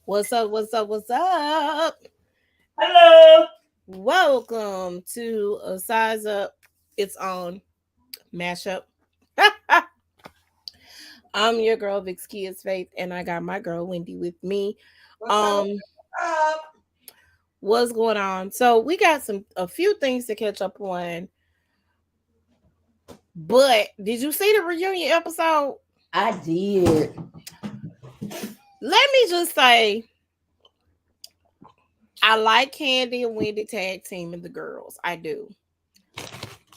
What's up? What's up? What's up? Hello. Welcome to a Size Up It's On mashup. I'm your girl, Vic's Kids Faith, and I got my girl Wendy with me. What's up? Um, what's going on? So we got a few things to catch up on. But did you see the reunion episode? I did. Let me just say, I like Candy and Wendy tag teaming the girls. I do.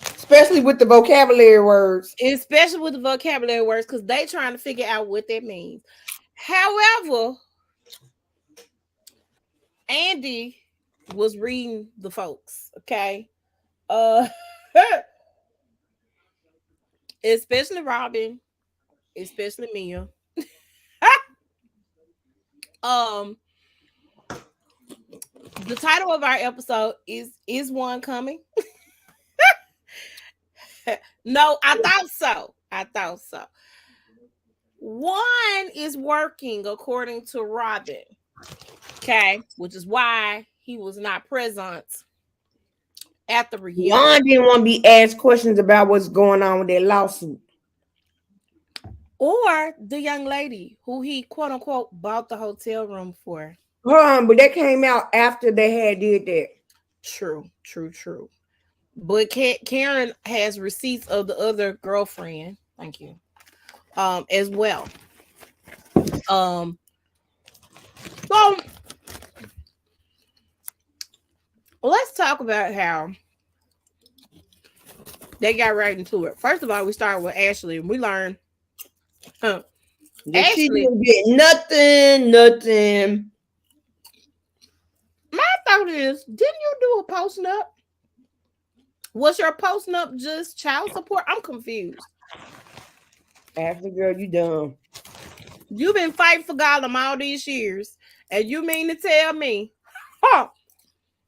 Especially with the vocabulary words. Especially with the vocabulary words, because they trying to figure out what that means. However, Andy was reading the folks, okay? Uh especially Robin, especially Mia. um the title of our episode is Juan coming? No, I thought so. Juan is working according to Robin. Okay, which is why he was not present at the reunion. Juan didn't want to be asked questions about what's going on with that lawsuit. Or the young lady who he quote unquote bought the hotel room for. But that came out after they had did that. True. But Karen has receipts of the other girlfriend. Thank you. As well. So let's talk about how they got right into it. First of all, we started with Ashley, and we learned That Ashley she didn't get nothing. My thought is, didn't you do a post up? Was your post up just child support? I'm confused. Ashley, girl, you dumb. You've been fighting for Gollum all these years, and you mean to tell me, huh?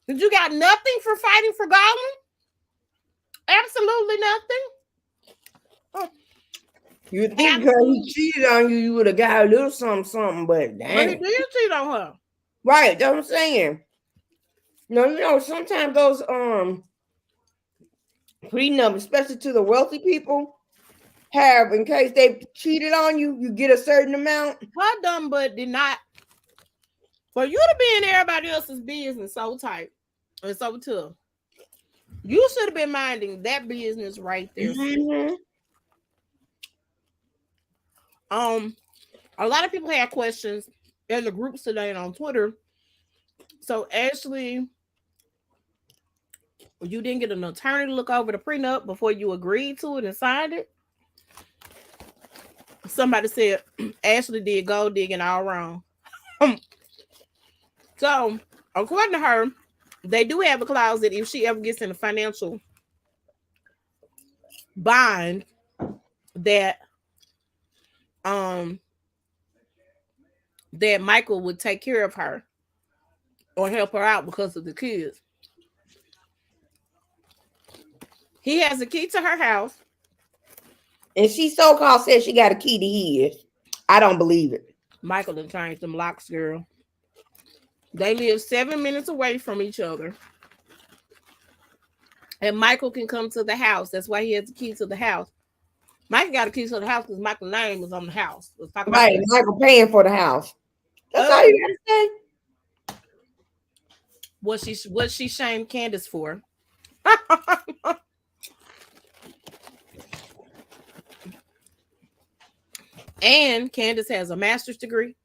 That you got nothing for fighting for Gollum? Absolutely nothing. Oh. You think because he cheated on you, you would have got a little something, but damn. But he did cheat on her. Right, that's what I'm saying. No, sometimes those prenup, especially to the wealthy people, have in case they cheated on you, you get a certain amount. Her dumb butt did not. For you to be in everybody else's business so tight and so tough, you should have been minding that business right there. Mm-hmm. A lot of people had questions in the groups today and on Twitter. So Ashley, you didn't get an attorney to look over the prenup before you agreed to it and signed it. Somebody said Ashley did gold digging all wrong. So, according to her, they do have a clause that if she ever gets in a financial bind, that that Michael would take care of her or help her out because of the kids. He has a key to her house. And she so-called said she got a key to his. I don't believe it. Michael done changed them locks, girl. They live 7 minutes away from each other. And Michael can come to the house. That's why he has the key to the house. Michael got a key to the house because Michael's name is on the house. Let's talk about right, Michael paying for the house. That's all you gotta say. What she shamed Candace for. And Candace has a master's degree.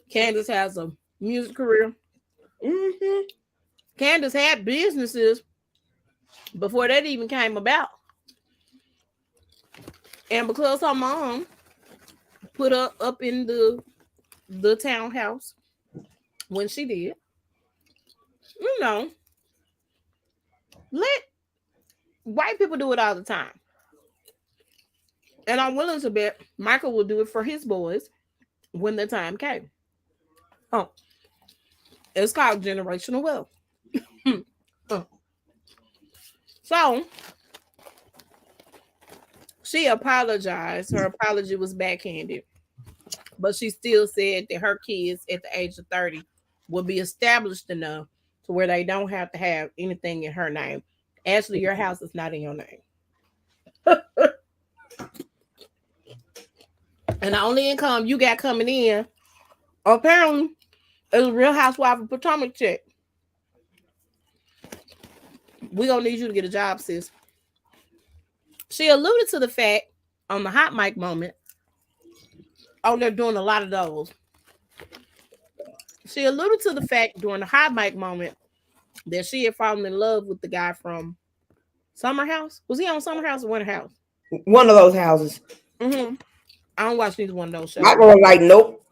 Candace has a music career. Mm-hmm. Candace had businesses before that even came about. And because her mom put her up in the townhouse when she did, let white people do it all the time. And I'm willing to bet Michael will do it for his boys when the time came. Oh, it's called generational wealth. So she apologized. Her apology was backhanded. But she still said that her kids at the age of 30 will be established enough to where they don't have to have anything in her name. Ashley, your house is not in your name. And the only income you got coming in, apparently, is a Real Housewife of Potomac check. We gonna need you to get a job, sis. She alluded to the fact on the hot mic moment. Oh, they're doing a lot of those. She alluded to the fact during the hot mic moment that she had fallen in love with the guy from Summer House. Was he on Summer House or Winter House? One of those houses. Mm-hmm. I don't watch neither one of those shows. Michael was like, nope.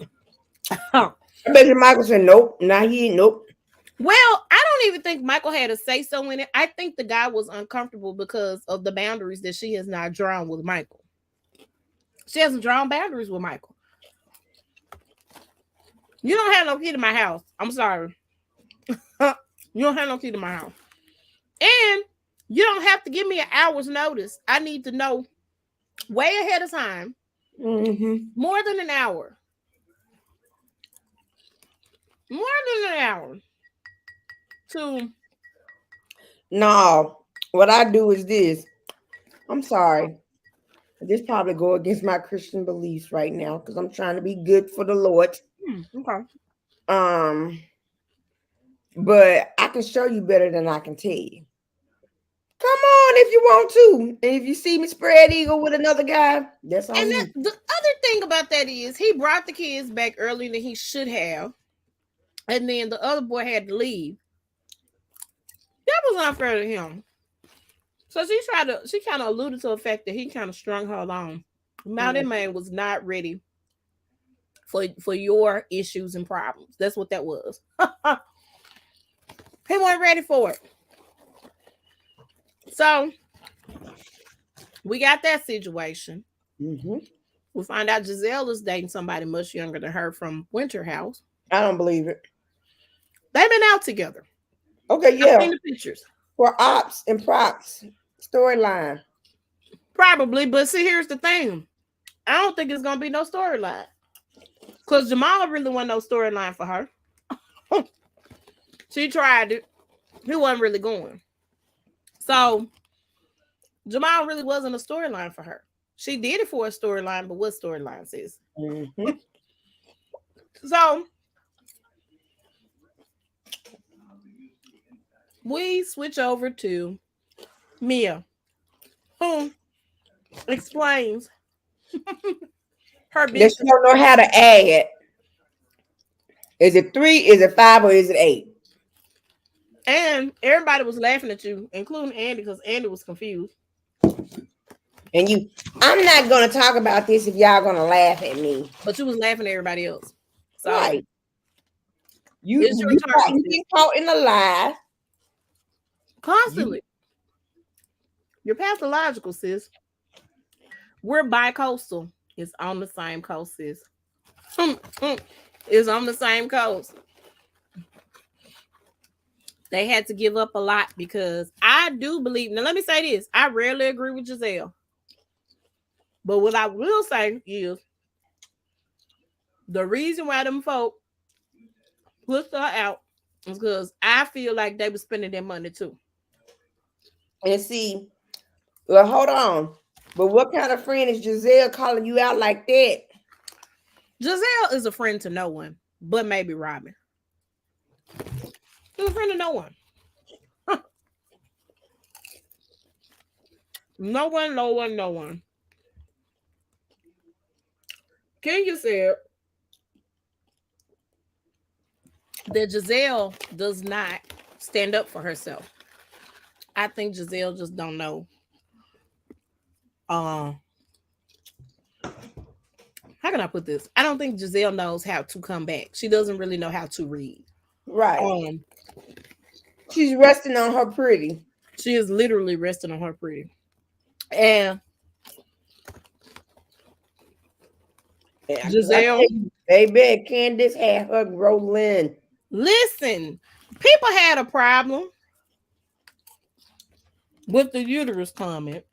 I bet you Michael said, nope. Now he ain't, nope. Well, I don't even think Michael had a say so in it. I think the guy was uncomfortable because of the boundaries that she has not drawn with Michael. She hasn't drawn boundaries with Michael. You don't have no key to my house. I'm sorry. You don't have no key to my house. And you don't have to give me an hour's notice. I need to know way ahead of time. Mm-hmm. More than an hour. More than an hour. To No, what I do is this. I'm sorry. This probably go against my Christian beliefs right now because I'm trying to be good for the Lord. okay. But I can show you better than I can tell you. Come on if you want to. And if you see me spread eagle with another guy, that's on And you. the other thing about that is he brought the kids back earlier than he should have. And then the other boy had to leave. That was unfair to him. So she kind of alluded to the fact that he kind of strung her along. Now that man was not ready for your issues and problems. That's what that was. He wasn't ready for it. So we got that situation. Mm-hmm. We find out Giselle is dating somebody much younger than her from Winter House. I don't believe it. They've been out together. Okay, yeah. I've seen the pictures. For ops and props storyline. Probably, but see, here's the thing. I don't think it's gonna be no storyline. Because Jamal really wasn't no storyline for her. She tried it. He wasn't really going. So Jamal really wasn't a storyline for her. She did it for a storyline, but what storyline sis? Mm-hmm. So we switch over to Mia, who explains her They business. don't know how to add. Is it 3? Is it 5? Or is it 8? And everybody was laughing at you, including Andy, because Andy was confused. And you, I'm not going to talk about this if y'all going to laugh at me. But you was laughing at everybody else. So Right. You turn. get caught in a lie. Constantly. You're pathological, sis. We're bi-coastal. It's on the same coast, sis. It's on the same coast. They had to give up a lot because I do believe. Now, let me say this. I rarely agree with Giselle. But what I will say is the reason why them folk pushed her out is because I feel like they were spending their money too. And see, well, hold on. But what kind of friend is Giselle calling you out like that? Giselle is a friend to no one, but maybe Robin. She's a friend to no one. No one. Kenya said that Giselle does not stand up for herself. I think Giselle just don't know. How can I put this? I don't think Giselle knows how to come back. She doesn't really know how to read. Right. She's resting on her pretty. She is literally resting on her pretty. And Giselle, baby, Candace had her rolling. Listen, people had a problem with the uterus comment.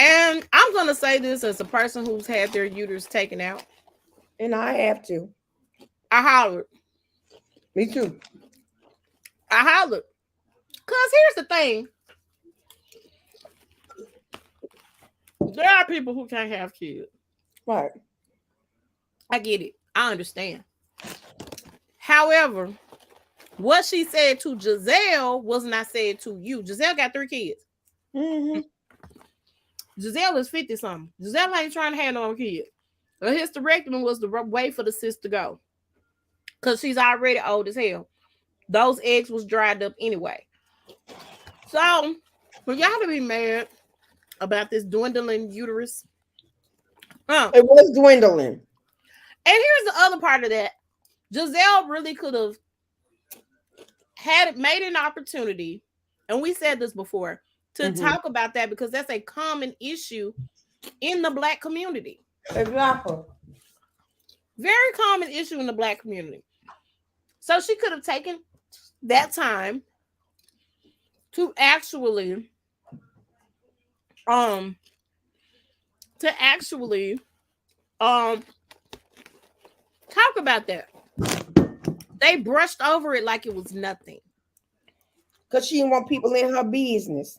And I'm going to say this as a person who's had their uterus taken out. And I have to. I hollered. Me too. I hollered. Because here's the thing. There are people who can't have kids. Right. I get it. I understand. However, what she said to Giselle was not said to you. Giselle got 3 kids. Mm-hmm. Giselle is 50 something. Giselle ain't trying to have no kid. A hysterectomy was the way for the sis to go. Because she's already old as hell. Those eggs was dried up anyway. So, for y'all to be mad about this dwindling uterus. It was dwindling. And here's the other part of that. Giselle really could have made an opportunity, and we said this before, to talk about that because that's a common issue in the Black community. Exactly. Very common issue in the Black community. So she could have taken that time to actually talk about that. They brushed over it like it was nothing. Because she didn't want people in her business.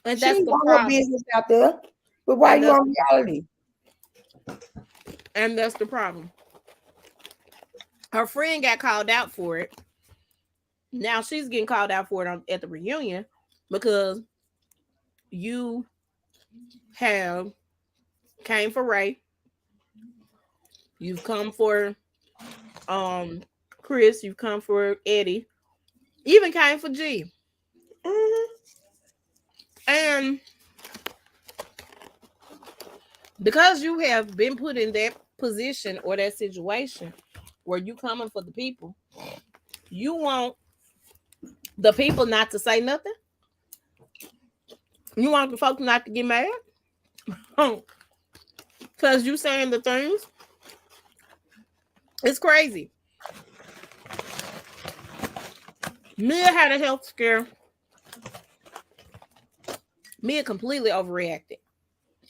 And she that's didn't the want problem. her business out there. But why you on reality? And that's the problem. Her friend got called out for it. Now she's getting called out for it at the reunion because you have came for Ray. You've come for Chris. You've come for Eddie. Even came for G. Mm-hmm. And because you have been put in that position or that situation where you coming for the people, you want the people not to say nothing. You want the folks not to get mad because you saying the things. It's crazy. Mia had a health scare. Mia completely overreacted.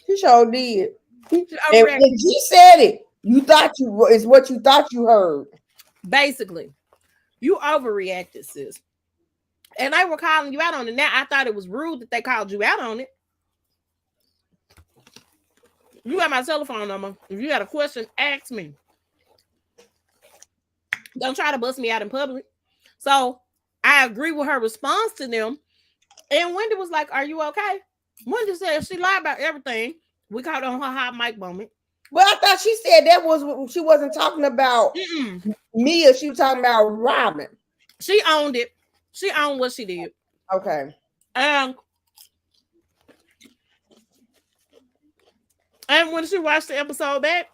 She sure did. She And she said it. You thought it's what you thought you heard. Basically, you overreacted, sis. And they were calling you out on it. Now I thought it was rude that they called you out on it. You got my telephone number. If you got a question, ask me. Don't try to bust me out in public. So I agree with her response to them. And Wendy was like, "Are you okay?" Wendy said she lied about everything. We caught on her hot mic moment. Well, I thought she said that was she wasn't talking about Mia. She was talking about Robin. She owned it. She owned what she did. Okay. And when she watched the episode back,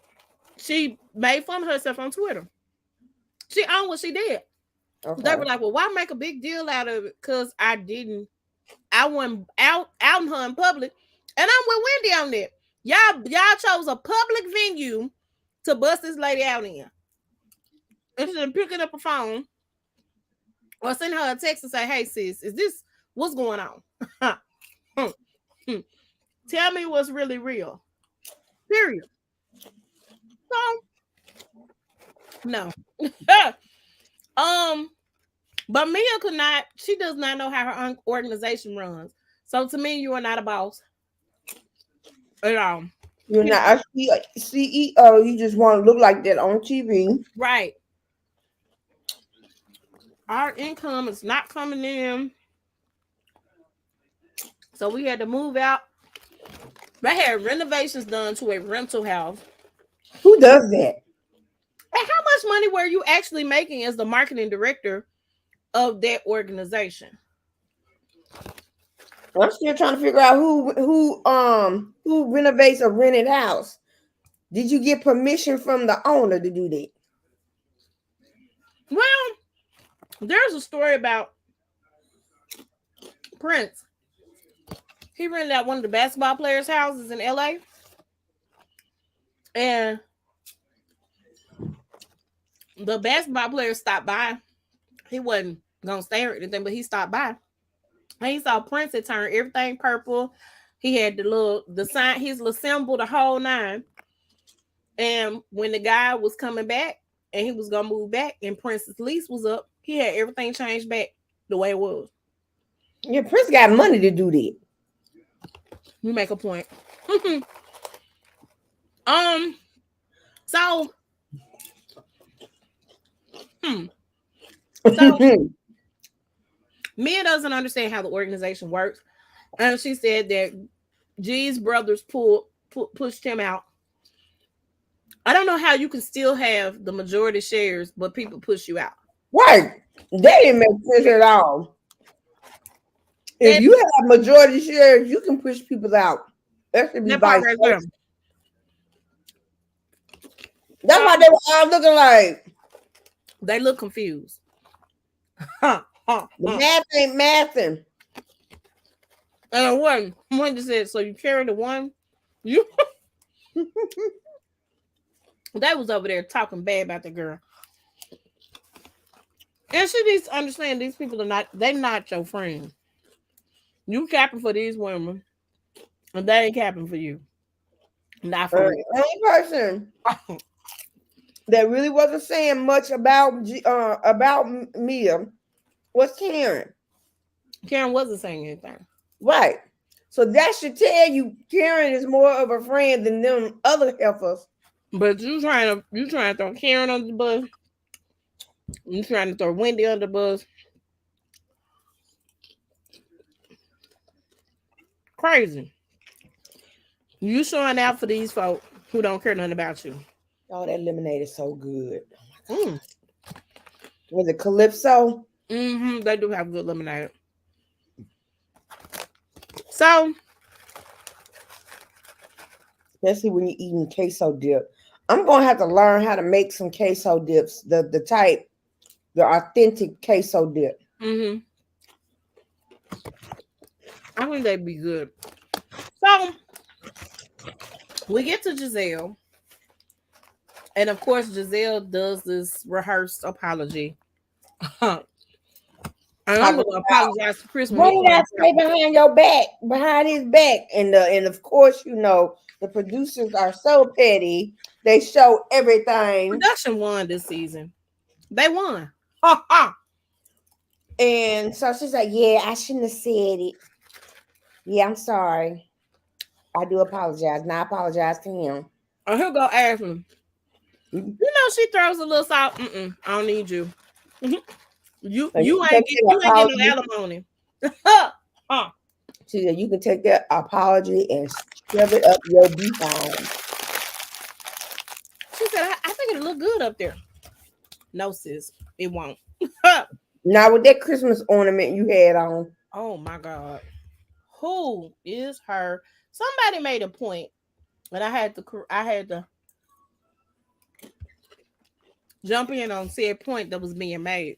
she made fun of herself on Twitter. She owned what she did. Okay. They were like, "Well, why make a big deal out of it?" Because I wasn't outing her in public. And I'm with Wendy on that. Y'all chose a public venue to bust this lady out in. Instead of picking up a phone or sending her a text and say, "Hey sis, is this what's going on?" Tell me what's really real. Period. So no. But Mia she does not know how her organization runs. So to me, you are not a boss at all. You're not a CEO. You just want to look like that on TV. Right. Our income is not coming in. So we had to move out. They had renovations done to a rental house. Who does that? And how much money were you actually making as the marketing director of that organization? I'm still trying to figure out who renovates a rented house. Did you get permission from the owner to do that? Well, there's a story about Prince. He rented out one of the basketball players' houses in LA. And the basketball player stopped by. He wasn't gonna stay or anything, but he stopped by. And he saw Prince had turned everything purple. He had the sign, his little symbol, the whole nine. And when the guy was coming back and he was gonna move back and Prince's lease was up, he had everything changed back the way it was. Yeah, Prince got money to do that. You make a point. So so Mia doesn't understand how the organization works. And she said that G's brothers pushed him out. I don't know how you can still have the majority shares, but people push you out. Right. They didn't make sense at all. If you have majority shares, you can push people out. That should be vice versa. That's why they were all looking like. They look confused. The math ain't mathing. And one just said, so you carry the one? You they was over there talking bad about the girl. And she needs to understand these people they're not your friend. You capping for these women, and they ain't capping for you. Not for real. The only person that really wasn't saying much about Mia was Karen. Karen wasn't saying anything. Right. So that should tell you Karen is more of a friend than them other heifers. But you trying to throw Karen under the bus. You trying to throw Wendy under the bus. Crazy. You showing out for these folk who don't care nothing about you. Oh, that lemonade is so good. Oh my God. Was it Calypso? They do have good lemonade. So, especially when you're eating queso dip. I'm gonna have to learn how to make some queso dips. The authentic queso dip. I think they'd be good. So we get to Giselle. And of course, Giselle does this rehearsed apology. And I'm going to apologize to Chris. What did I say behind your back? Behind his back. And of course, you know, the producers are so petty. They show everything. Production won this season. They won. And so she's like, yeah, I shouldn't have said it. Yeah, I'm sorry. I do apologize. Now I apologize to him. Oh, he'll go ask him. You know, she throws a little salt. I don't need you. You ain't getting no alimony. She said, you can take that apology and shove it up your behind. She said, I think it'll look good up there. No, sis, it won't. Now with that Christmas ornament you had on. Oh my God. Who is her? Somebody made a point, and I had to jump in on said point that was being made.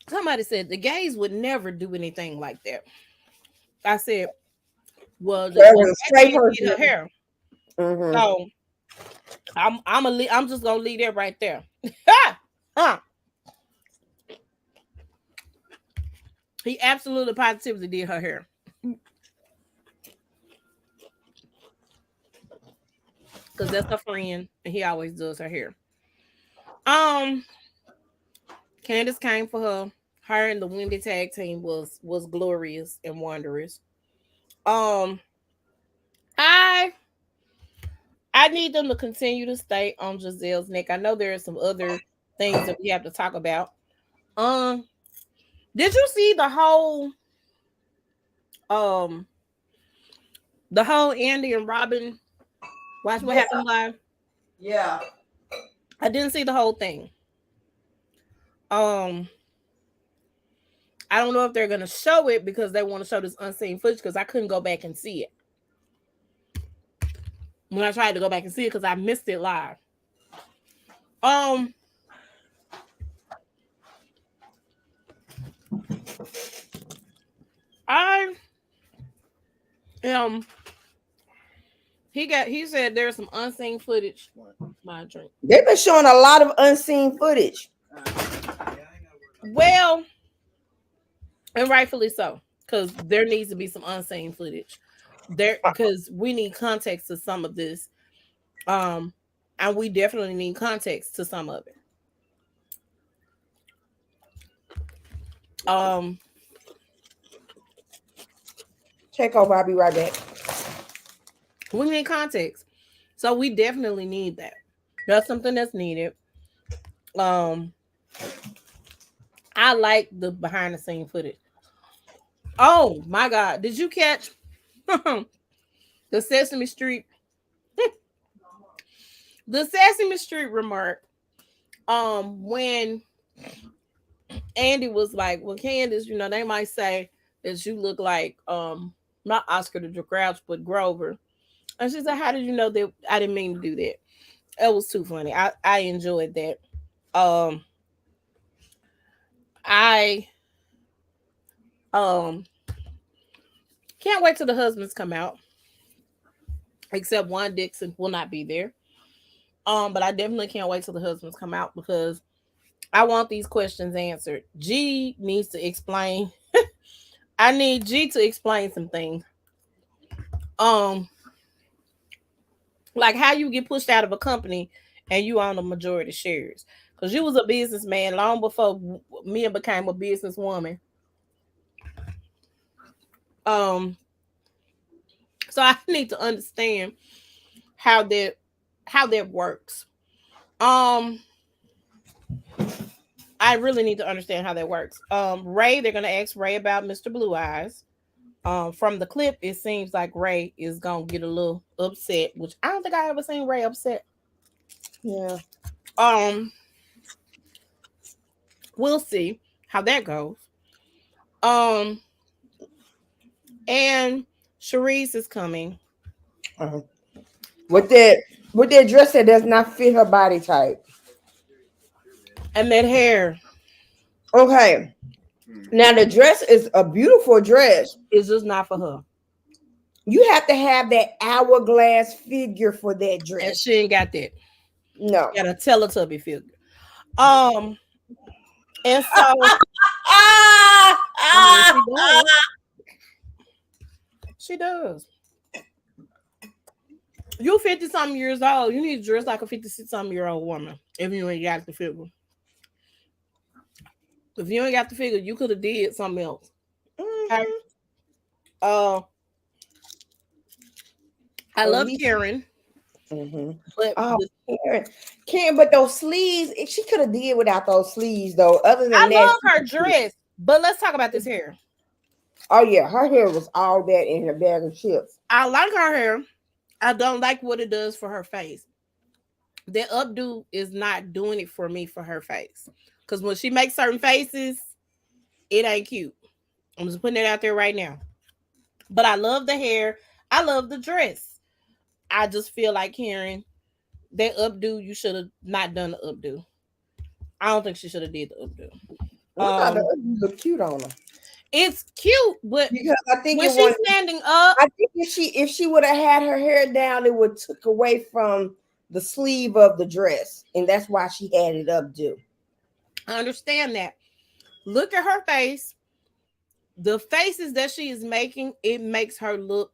Somebody said the gays would never do anything like that. I said, well, straight her hair. So I'm just gonna leave that right there. He absolutely positively did her hair. Because that's her friend, and he always does her hair. Candace came for her. Her and the Wendy tag team was glorious and wondrous. I need them to continue to stay on Giselle's neck. I know there are some other things that we have to talk about. Did you see the whole Andy and Robin watch what happened live? Yeah. I didn't see the whole thing. I don't know if they're gonna show it because they want to show this unseen footage because I couldn't go back and see it. When I tried to go back and see it because I missed it live. He said there's some unseen footage. My drink. They've been showing a lot of unseen footage. Well, and rightfully so. because there needs to be some unseen footage there because we need context to some of this. Um, and we definitely need context to some of it. Um, Take over. I'll be right back. we need context, so we definitely need that. That's something that's needed. Um, I like the behind the scene footage. Oh my God, did you catch the Sesame Street? The Sesame Street remark. When Andy was like, "Well, Candace, they might say that you look like not Oscar the Grouch, but Grover." And she said, "How did you know that I didn't mean to do that?" It was too funny. I enjoyed that. Um, I um can't wait till the husbands come out. Except Juan Dixon will not be there. But I definitely can't wait till the husbands come out because I want these questions answered. G needs to explain. I need G to explain some things. Um, like how you get pushed out of a company and you own a majority shares. Because you was a businessman long before Mia became a businesswoman. Um, so I need to understand how that how that works. Um, I really need to understand how that works. Ray, they're gonna ask Ray about Mr. Blue Eyes. From the clip, it seems like Ray is gonna get a little upset, which I don't think I ever seen Ray upset. Yeah. Um, we'll see how that goes. Um, and Sharice is coming, Uh-huh. With that dress that does not fit her body type. and that hair Okay. Now the dress is a beautiful dress. is just not for her, You have to have that hourglass figure for that and dress. she ain't got that. No. Got a Teletubby figure. Um, and so Ah, I mean, ah, she does. She does. You 50 something years old. You need to dress like a 56 something year old woman if you ain't got the figure. If you ain't got the figure, you could have did something else. Okay? mhm. Uh, I At love least. Karen, Mhm. but Oh, Karen, but those sleeves, she could have did without those sleeves though. Other I than that, love her dress. But let's talk about this hair. oh yeah, her hair was all that in her bag of chips. I like her hair. I don't like what it does for her face. The updo is not doing it for me for her face. Because when she makes certain faces, it ain't cute. I'm just putting it out there right now. But I love the hair. I love the dress. I just feel like Karen, that updo, you should have not done the updo. I don't think she should have did the updo. I thought that looked cute on her It's cute, but because I think when it she's wanted. standing up, I think if she would have had her hair down, it would took away from the sleeve of the dress, and that's why she had it updo. I understand that. Look at her face. The faces that she is making, it makes her look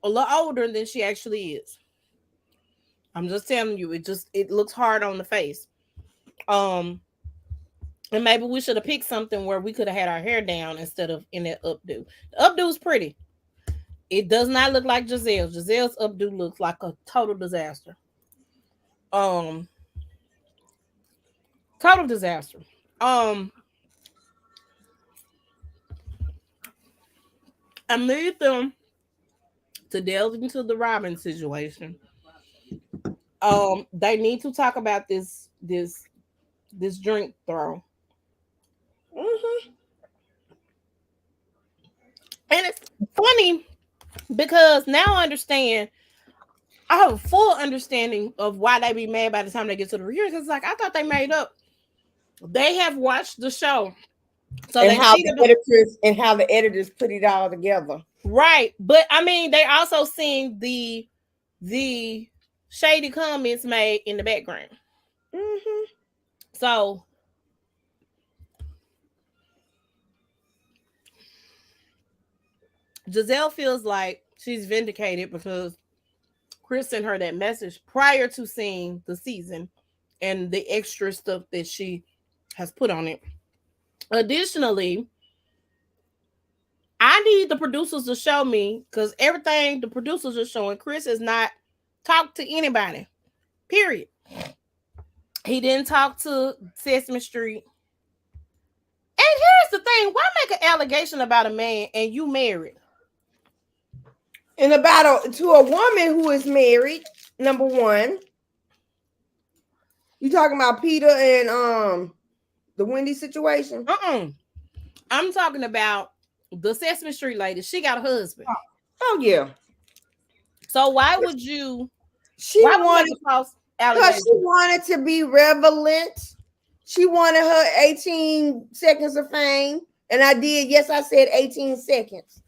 a lot older than she actually is. I'm just telling you, it looks hard on the face. Um, and maybe we should have picked something where we could have had our hair down instead of in that updo. The updo is pretty. It does not look like Giselle's. Giselle's updo looks like a total disaster. Um, total disaster. Um, I need them to delve into the Robin situation. They need to talk about this drink throw. Hmm. And it's funny because now I understand. I have a full understanding of why they be mad by the time they get to the reunion. Because like I thought they made up. They have watched the show, so And they how see the the editors put it all together. right. But I mean, they also seen the shady comments made in the background. Hmm. So Giselle feels like she's vindicated because Chris sent her that message prior to seeing the season and the extra stuff that she has put on it. Additionally, I need the producers to show me because everything the producers are showing, Chris has not talked to anybody. Period. He didn't talk to Sesame Street. And here's the thing: why make an allegation about a man and you married? And about to a woman who is married, number one. You talking about Peter and the Wendy situation? I'm talking about the Sesame Street lady. She got a husband. Oh yeah. So why would you? She Why would you wanted make a false because allegation? she wanted to be relevant. She wanted her 18 seconds of fame. And I did, yes, I said 18 seconds.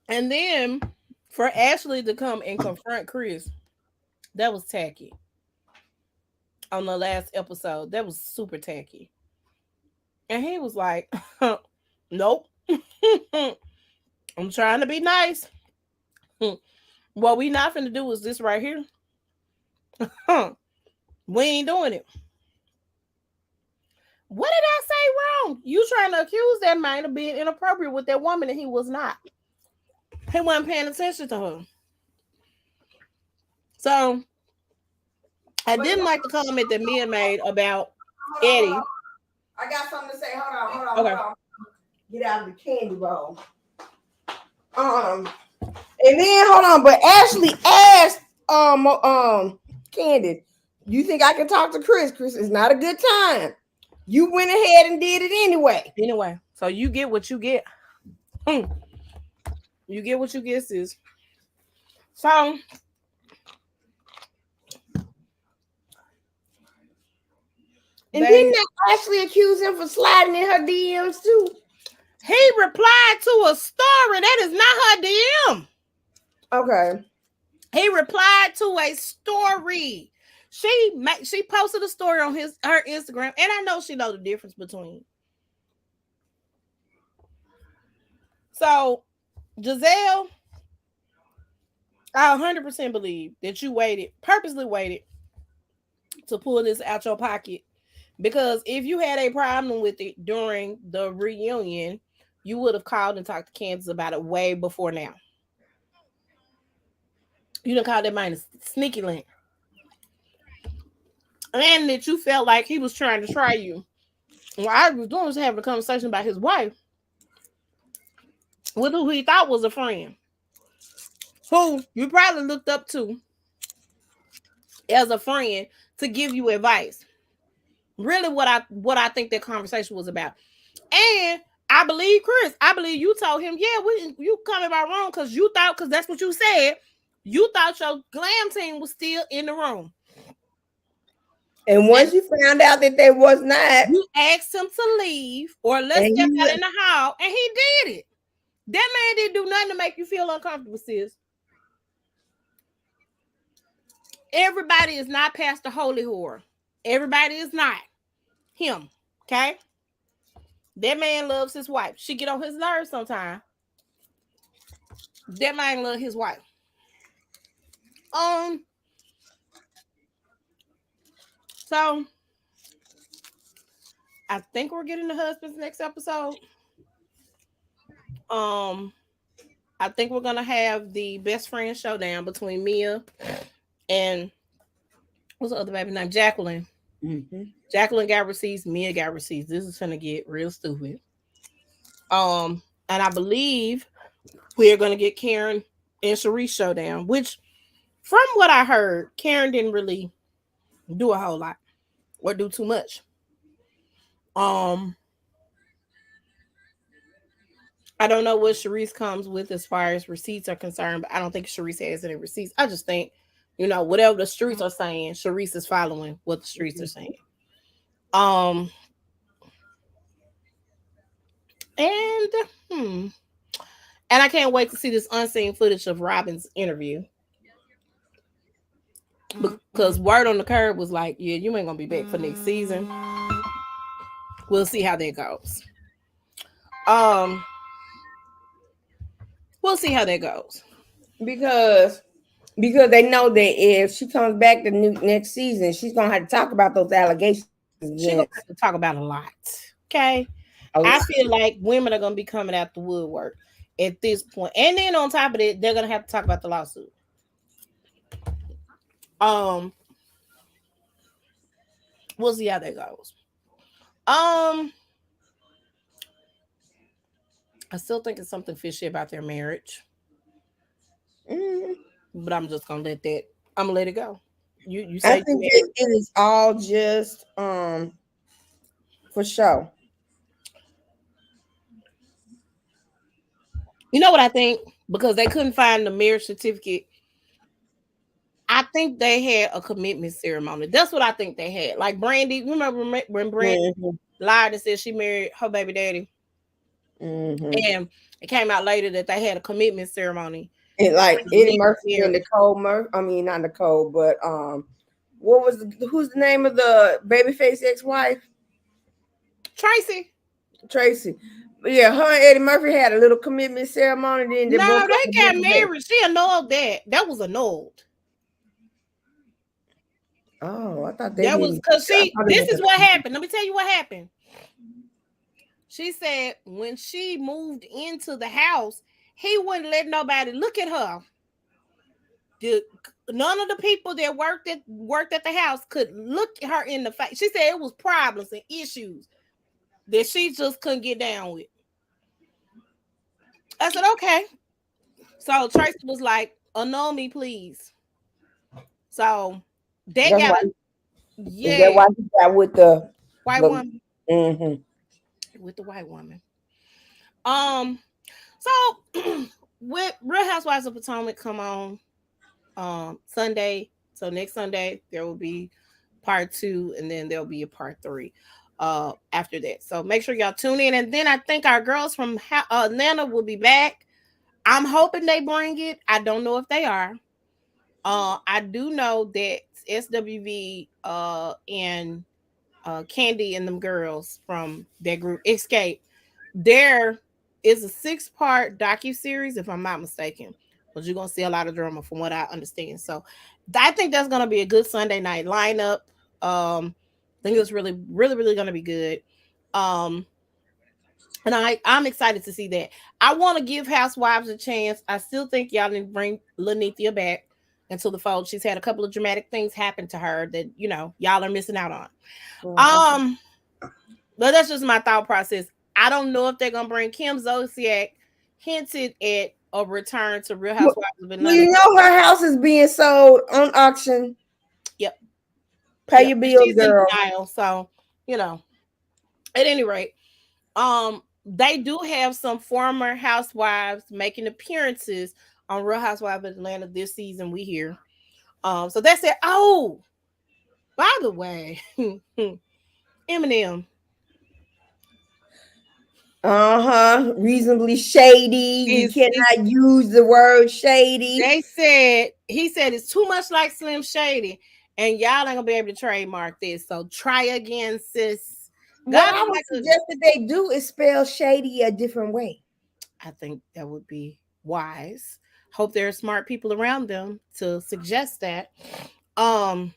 And then for Ashley to come and confront Chris, that was tacky. On the last episode, that was super tacky. And he was like, nope. I'm trying to be nice. What we not finna do is this right here. We ain't doing it. What did I say wrong? You trying to accuse that man of being inappropriate with that woman and he was not. He wasn't paying attention to her. So I didn't like the comment that Mia made about Eddie. I got something to say. Hold on. Okay. Hold on. Get out of the candy bowl. And then hold on, but Ashley asked Candy, you think I can talk to Chris? Chris, it's not a good time. You went ahead and did it anyway. Anyway, so you get what you get. You get what you get, sis. So and didn't Ashley accuse him for sliding in her DMs too? He replied to a story. That is not her DM. Okay. He replied to a story. She posted a story on her Instagram, and I know she knows the difference between. So, Giselle, I 100% believe that you purposely waited to pull this out your pocket, because if you had a problem with it during the reunion, you would have called and talked to Kansas about it way before now. You done called that man a sneaky link. And that you felt like he was trying to try you. What I was doing was having a conversation about his wife with who he thought was a friend, who you probably looked up to as a friend to give you advice. Really what I think that conversation was about. And I believe Chris. I believe you told him, yeah, you coming by wrong because you thought, because that's what you said, you thought your glam team was still in the room. And once you found out that they was not, you asked him to leave or let's step out in the hall, and he did it. That man didn't do nothing to make you feel uncomfortable, sis. Everybody is not Pastor Holy Whore. Everybody is not him. Okay? That man loves his wife. She get on his nerves sometimes. That man loves his wife. So I think we're getting the husbands next episode. I think we're gonna have the best friend showdown between Mia and what's the other baby name? Jacqueline. Mm-hmm. Jacqueline got receipts. Mia got receipts. This is gonna get real stupid. And I believe we're gonna get Karen and Sharice showdown, which, from what I heard, Karen didn't really do a whole lot or do too much. I don't know what Sharice comes with as far as receipts are concerned, but I don't think Sharice has any receipts. I just think, whatever the streets are saying, Sharice is following what the streets are saying. And I can't wait to see this unseen footage of Robin's interview. Because word on the curb was like, yeah, you ain't gonna be back for next season. We'll see how that goes. Um, we'll see how that goes. because they know that if she comes back the next season, she's gonna have to talk about those allegations She gonna against have to talk about a lot. Okay. a I lot. feel like women are gonna be coming out the woodwork at this point. And then on top of it, they're gonna have to talk about the lawsuit. Um, we'll see how that goes. Um, I still think it's something fishy about their marriage, Mhm. but I'm just gonna let that. I'm gonna let it go. You I say you think married. it is all just for show. You know what I think? Because they couldn't find the marriage certificate. I think they had a commitment ceremony. That's what I think they had. Like Brandy, remember when Brandy Mm-hmm. lied and said she married her baby daddy, Mm-hmm. and it came out later that they had a commitment ceremony. And like Eddie Legal Murphy and marriage. Nicole Murphy. I mean, not Nicole, but what was who's the name of the babyface ex-wife? Tracy. Tracy. But yeah, her and Eddie Murphy had a little commitment ceremony. Then they No, broke up they the got next day. married. She annulled that. That was annulled. Oh, I thought they That was didn't. because I she. thought it This was is what happened. Let me tell you what happened. She said when she moved into the house, he wouldn't let nobody look at her. The, none of the people that worked at the house could look her in the face. She said it was problems and issues that she just couldn't get down with. I said okay. So Tracy was like, "Annul me, please." So they that's got why. a Is that yeah why he got with white the woman mm-hmm. with the white woman. Um, so with Real Housewives of Potomac come on Sunday. So next Sunday there will be part 2, and then there'll be a part 3 after that. So make sure y'all tune in. And then I think our girls from Atlanta will be back. I'm hoping they bring it. I don't know if they are. I do know that SWV and Candy and them girls from that group Escape, there is a 6-part docu-series, if I'm not mistaken. But you're gonna see a lot of drama from what I understand. So I think that's gonna be a good Sunday night lineup. I think it's really, really, really gonna be good. Um, and I'm excited to see that. I want to give Housewives a chance. I still think y'all need to bring Lanithia back into the fold. She's had a couple of dramatic things happen to her that y'all are missing out on. Mm-hmm. But that's just my thought process. I don't know if they're gonna bring Kim Zolciak. Hinted at a return to Real Well, Housewives of well, Atlanta. you know her house is being sold on auction. Yep, Pay yep. your And bills, she's in girl. denial. So you know, at any rate, they do have some former housewives making appearances on Real Housewives of Atlanta this season. We hear. So that's it. Oh, by the way, Eminem Reasonably shady. You is cannot use the word shady. he said it's too much like Slim Shady, and y'all ain't gonna be able to trademark this. So try again, sis. What God I is would like a. suggest that they do is spell shady a different way. I think that would be wise. Hope there are smart people around them to suggest that. Um,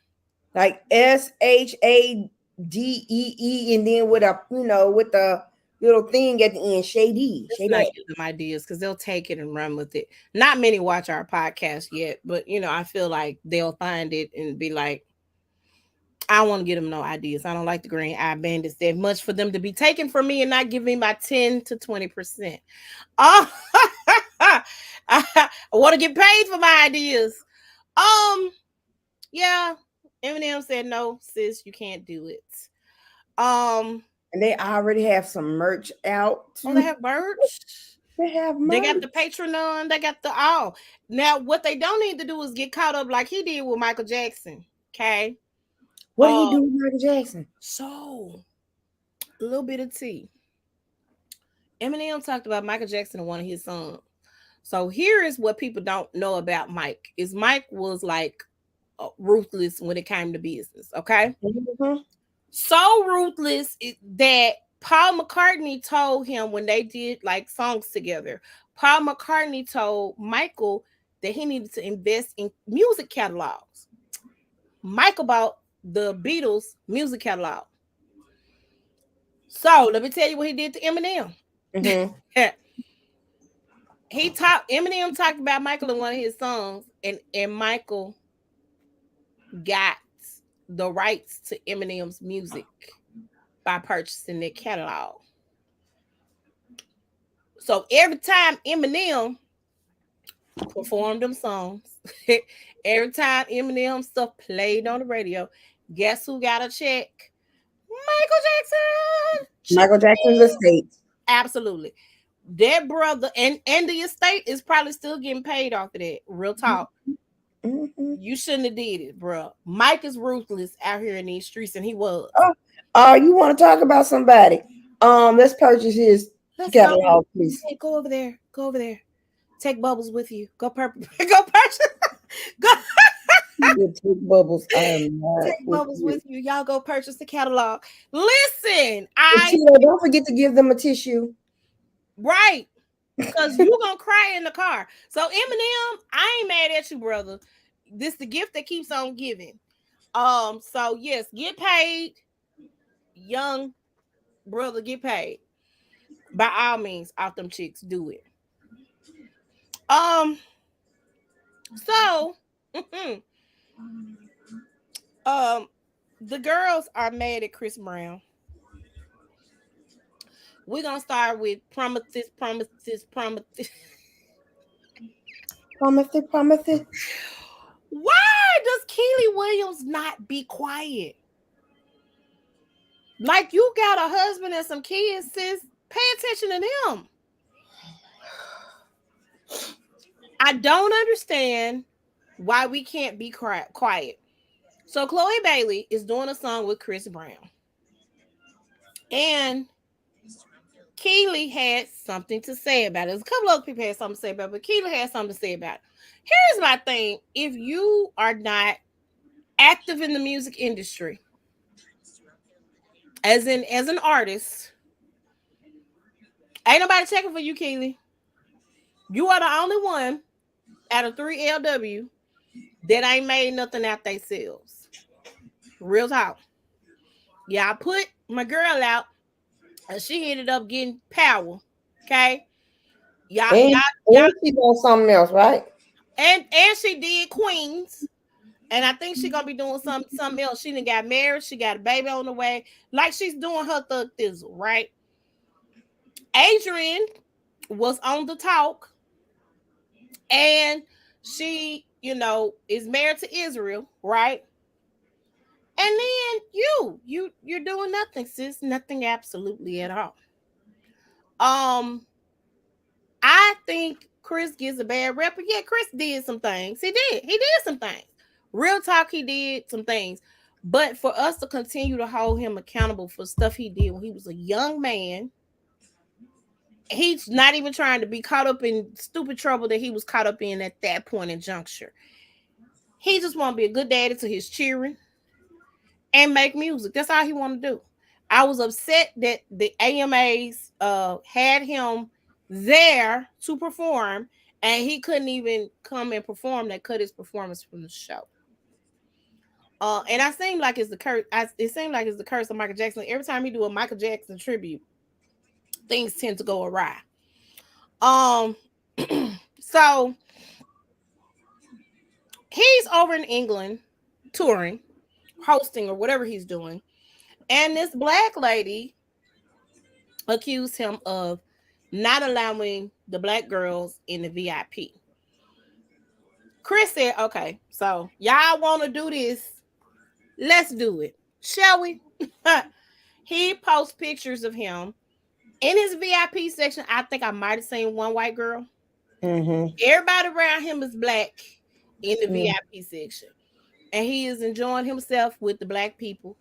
Like SHADEE and then with with the little thing at the end, shady. let's not Shady. give them ideas because they'll take it and run with it. Not many watch our podcast yet, but I feel like they'll find it and be like, I don't want to give them no ideas. I don't like the green eye bandits that much for them to be taken from me and not give me my 10 to 20%. Oh, I want to get paid for my ideas. Yeah. Eminem said no, sis, you can't do it. Um, And they already have some merch out oh, they too. have merch. They have They got merch. the Patreon. They got the all. Now, what they don't need to do is get caught up like he did with Michael Jackson. Okay. What did he do with Michael Jackson? So a little bit of tea. Eminem talked about Michael Jackson in one of his songs. So here is what people don't know about Mike: is Mike was like ruthless when it came to business. Okay, Mhm. so ruthless that Paul McCartney told him when they did like songs together, Paul McCartney told Michael that he needed to invest in music catalogs. Michael bought the Beatles music catalog. So let me tell you what he did to Eminem. Mm-hmm. Eminem talked about Michael in one of his songs, and Michael got the rights to Eminem's music by purchasing their catalog. So every time Eminem performed them songs, every time Eminem stuff played on the radio, guess who got a check? Michael Jackson. Michael Jackson's estate. Absolutely. That brother and the estate is probably still getting paid off of that. Real talk. Mm-hmm. You shouldn't have did it, bro. Mike is ruthless out here in these streets, and he was. You want to talk about somebody? Let's purchase his catalog, please. Hey, go over there. Go over there. Take Bubbles with you. Go go purchase. Go Take Bubbles. I am not take Bubbles with you. Y'all go purchase the catalog. Listen, don't forget to give them a tissue. Right. Because you gonna cry in the car. So Eminem, I ain't mad at you, brother. This the gift that keeps on giving. So yes, get paid. Young brother, get paid. By all means, out them chicks, do it. Um, so um the girls are mad at Chris Brown. We're gonna start with promises. Promise. Why does Keely Williams not be quiet? Like you got a husband and some kids, sis. Pay attention to them. I don't understand why we can't be quiet. So Chloe Bailey is doing a song with Chris Brown. And Keely had something to say about it. There's a couple other people had something to say about it, but Keely had something to say about it. Here's my thing. If you are not active in the music industry, as an artist, ain't nobody checking for you, Keely. You are the only one out of 3LW that ain't made nothing out themselves. Real talk. Yeah, I put my girl out and she ended up getting power. Okay. Y'all, And y'all, she doing something else, right? and she did Queens. And I think she's gonna be doing something else. She done got married, she got a baby on the way. Like she's doing her thug thizzle, right? Adrian was on the talk, and she, is married to Israel, right? And then you're doing nothing, sis. Nothing absolutely at all. I think Chris gets a bad rep, but yeah, Chris did some things. He did some things. Real talk, he did some things. But for us to continue to hold him accountable for stuff he did when he was a young man, he's not even trying to be caught up in stupid trouble that he was caught up in at that point in juncture. He just want to be a good daddy to his children and make music. That's all he want to do. I was upset that the AMAs had him there to perform, and he couldn't even come and perform. They cut his performance from the show. And I seem like it's the curse. It seemed like it's the curse of Michael Jackson. Every time he do a Michael Jackson tribute, things tend to go awry. Um, so he's over in England touring, hosting, or whatever he's doing, and this black lady accused him of not allowing the black girls in the VIP. Chris said, okay, so y'all want to do this? Let's do it. Shall we? He posts pictures of him in his VIP section. I think I might have seen one white girl. Mm-hmm. Everybody around him is black in the VIP section. And he is enjoying himself with the black people.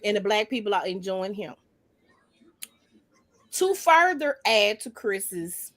And the black people are enjoying him. To further add to Chris's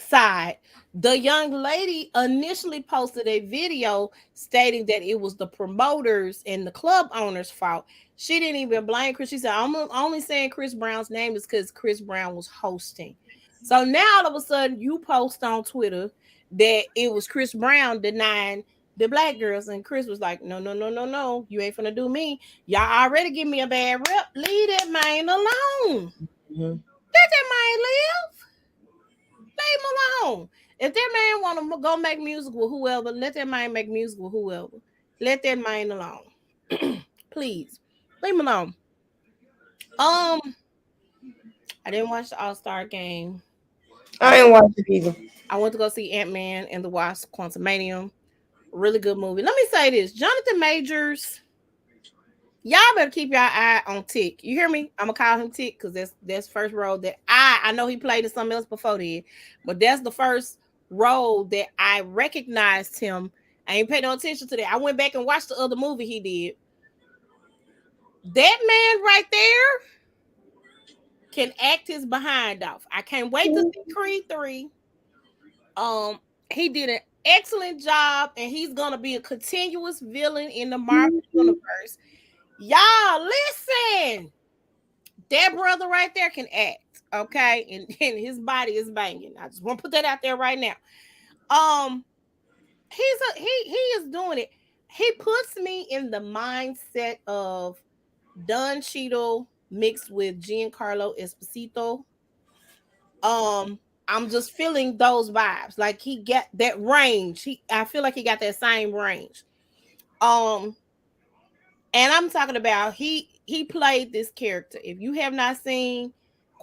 side, the young lady initially posted a video stating that it was the promoters and the club owners' fault. She didn't even blame Chris. She said, I'm only saying Chris Brown's name is because Chris Brown was hosting. So now all of a sudden you post on Twitter that it was Chris Brown denying the black girls. And Chris was like, no, no, no, no, no. You ain't finna do me. Y'all already give me a bad rep. Leave that man alone. Mhm. Let that man live. Leave him alone. If that man want to go make music with whoever, let that man make music with whoever. Let that man alone. Please. Leave him alone. Um, I didn't watch the All-Star game. I I ain't watched it either. I went to go see Ant-Man and the Wasp: Quantumanium. Really good movie. Let me say this. Jonathan Majors, y'all better keep your eye on Tick. You hear me? I'm gonna call him Tick because that's first role that I know he played in something else before then, but that's the first role that I recognized him. I ain't paid no attention to that. I went back and watched the other movie he did. That man right there can act his behind off. I can't wait to see Creed 3. Um, he did an excellent job, and he's gonna be a continuous villain in the Marvel universe. Y'all listen. That brother right there can act, okay, and his body is banging. I just want to put that out there right now. Um, he is doing it. He puts me in the mindset of Don Cheadle mixed with Giancarlo Esposito. Um, I'm just feeling those vibes. Like he got that range. I feel like he got that same range. Um, and I'm talking about he played this character. If you have not seen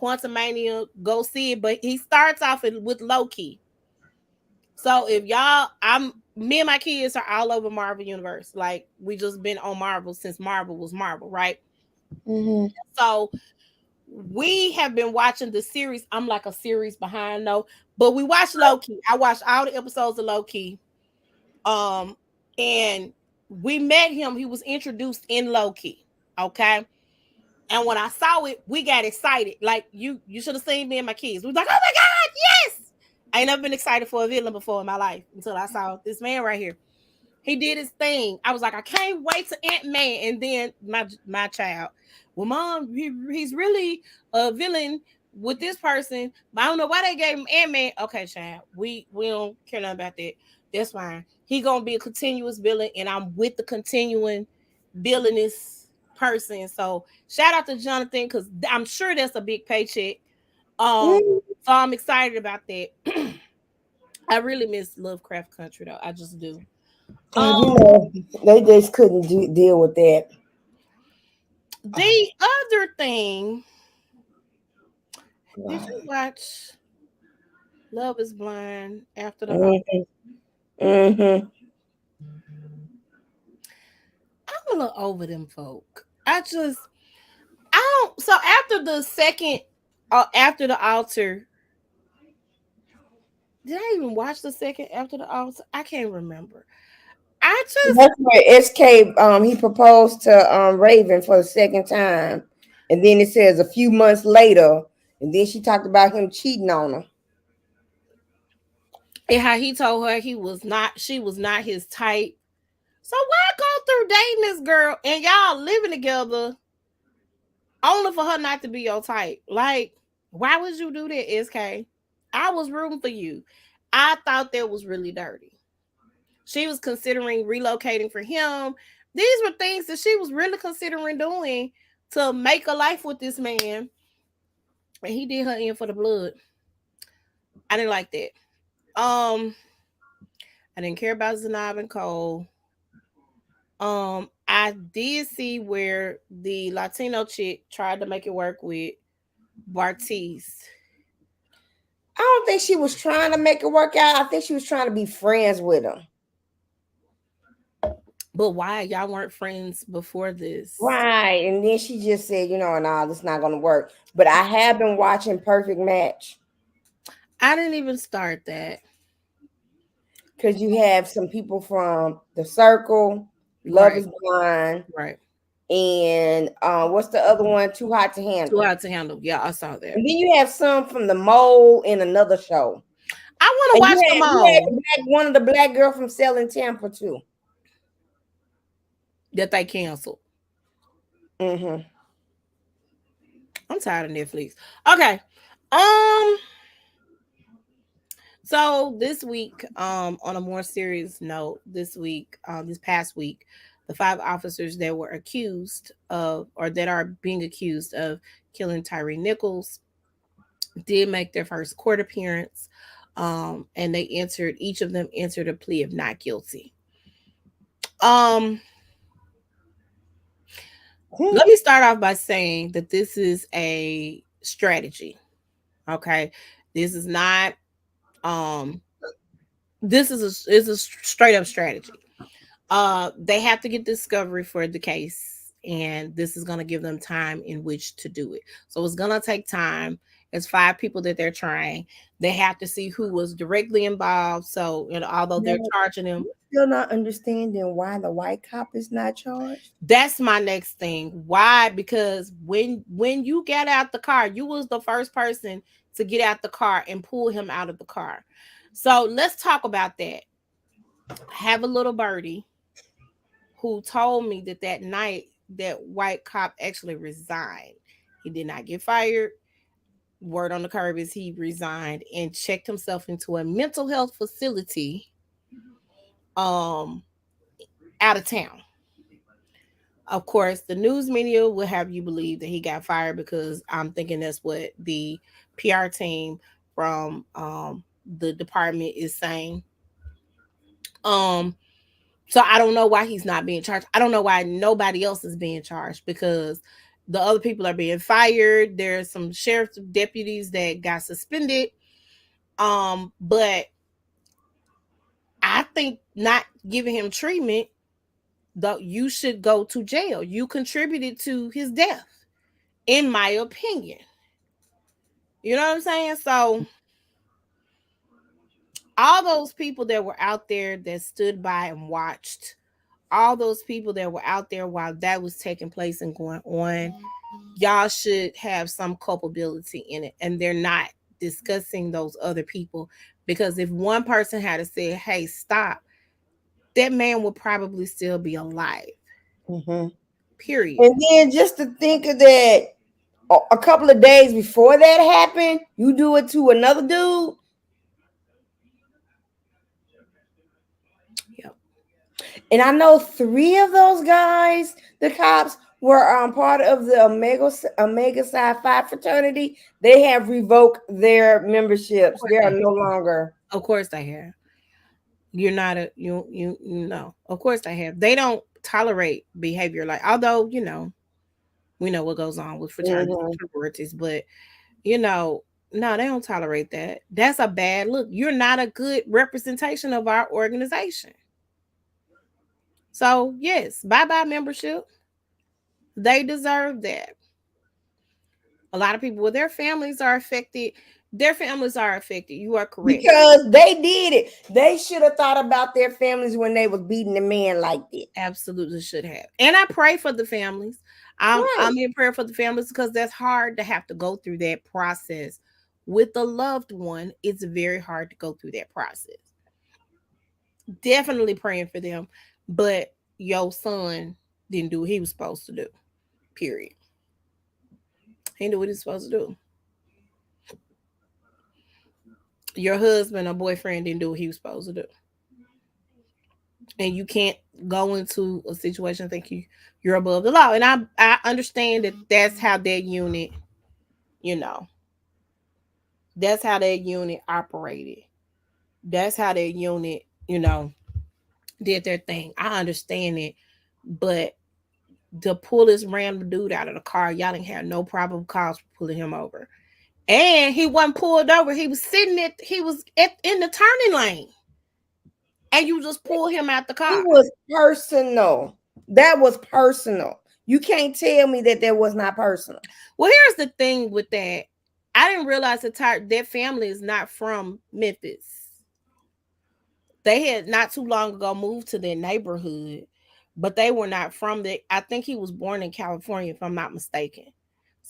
Quantumania, go see it. But he starts off with Loki. So if y'all, me and my kids are all over Marvel Universe. Like we just been on Marvel since Marvel was Marvel, right? Mm-hmm. So we have been watching the series. I'm like a series behind though, but we watched Loki. I watched all the episodes of Loki. And we met him. He was introduced in Loki. Okay. And when I saw it, we got excited. Like you should have seen me and my kids. We was like, oh my God, yes. I ain't never been excited for a villain before in my life until I saw this man right here. He did his thing. I was like, I can't wait to Ant-Man. And then my child, well, mom, he's really a villain with this person, but I don't know why they gave him Ant-Man. Okay, child, we don't care nothing about that. That's fine. He gonna be a continuous villain, and I'm with the continuing villainous person. So shout out to Jonathan because I'm sure that's a big paycheck. So I'm excited about that. I really miss Lovecraft Country though. I just do. You Um, know, they just couldn't deal with that. the other thing, did Wow. you watch Love Is Blind after the? Mm-hmm. Mm-hmm. I'm a little over them folk. I don't. So after the second, after the altar, did I even watch the second after the altar? I can't remember. I just That's where SK he proposed to Raven for the second time, and then it says a few months later, and then she talked about him cheating on her. and how he told her she was not his type. So why go through dating this girl and y'all living together only for her not to be your type? Like, why would you do that, SK? I was rooting for you. I thought that was really dirty. She was considering relocating for him. These were things that she was really considering doing to make a life with this man. And he did her in for the blood. I didn't like that. I didn't care about Zanab and Cole. I did see where the Latino chick tried to make it work with Bartiz. I don't think she was trying to make it work out. I think she was trying to be friends with him. But why y'all weren't friends before this? Right. And then she just said, nah, this is not gonna work. But I have been watching Perfect Match I didn't even start that. because you have some people from The Circle, Love Right, is Blind, right. and what's the other one? Too Hot to Too Handle. hard to handle. Yeah, I saw that. And then you have some from The Mole in another show. I want to And watch them you had all one of the black girl from Selling Tampa too. that they canceled. Mm-hmm. I'm tired of Netflix. Okay. Um. So this week, on a more serious note, this past week, the five officers that were accused of, or that are being accused of killing Tyree Nichols, did make their first court appearance. And each of them entered a plea of not guilty. Um, Let me start off by saying that this is a strategy. Okay. This is not, um, is a straight up strategy. They have to get discovery for the case, and this is going to give them time in which to do it. So it's going to take time. It's five people that they're trying. They have to see who was directly involved. So, although they're No, charging them, still not understanding why the white cop is not charged. that's my next thing. Why? Because when you get out the car, you was the first person to get out the car and pull him out of the car. So let's talk about that. I have a little birdie who told me that that night that white cop actually resigned. He did not get fired. Word on the curb is he resigned and checked himself into a mental health facility um out of town. Of course, the news media will have you believe that he got fired because I'm thinking that's what the PR team from the department is saying. Um So I don't know why he's not being charged. I don't know why nobody else is being charged because the other people are being fired. There's some sheriff's deputies that got suspended. But I think not giving him treatment, though, you should go to jail. You contributed to his death, in my opinion. You know what I'm saying? So all those people that were out there that stood by and watched, all those people that were out there while that was taking place and going on, y'all should have some culpability in it, and they're not discussing those other people, because if one person had to say, hey, stop, that man would probably still be alive, Mm-hmm. period. And then just to think of that, a couple of days before that happened, you do it to another dude. Yep. And I know three of those guys, the cops, were part of the Omega Psi Phi fraternity. They have revoked their Of memberships. course They they are have. no longer. Of course they have. You're not a you know. Of course they have. They don't tolerate behavior like, although we know what goes on with fraternities Mhm. and sororities, but you know, no, they don't tolerate that. That's a bad look. You're not a good representation of our organization. So, yes, bye bye membership. They deserve that. A lot of people, well, their families are affected. Their families are affected. You are correct. Because they did it. They should have thought about their families when they was beating the man like that. Absolutely should have. And I pray for the families. Right. I'm in prayer for the families because that's hard to have to go through that process with a loved one. It's very hard to go through that process. Definitely praying for them. But your son didn't do what he was supposed to do. Period. He didn't do what he was supposed to do. Your husband or boyfriend didn't do what he was supposed to do. And you can't go into a situation thinking you're above the law. And I understand that that's how that unit, you know, that's how that unit operated. That's how that unit, did their thing. I understand it, but to pull this random dude out of the car, y'all didn't have no probable cause for pulling him over. And he wasn't pulled over. He was in the turning lane. And you just pull him out the car. It was personal. That was personal. You can't tell me that that was not personal. Well, here's the thing with that. I didn't realize that family is not from Memphis. They had not too long ago moved to their neighborhood, but they were not from there. I think he was born in California, if I'm not mistaken.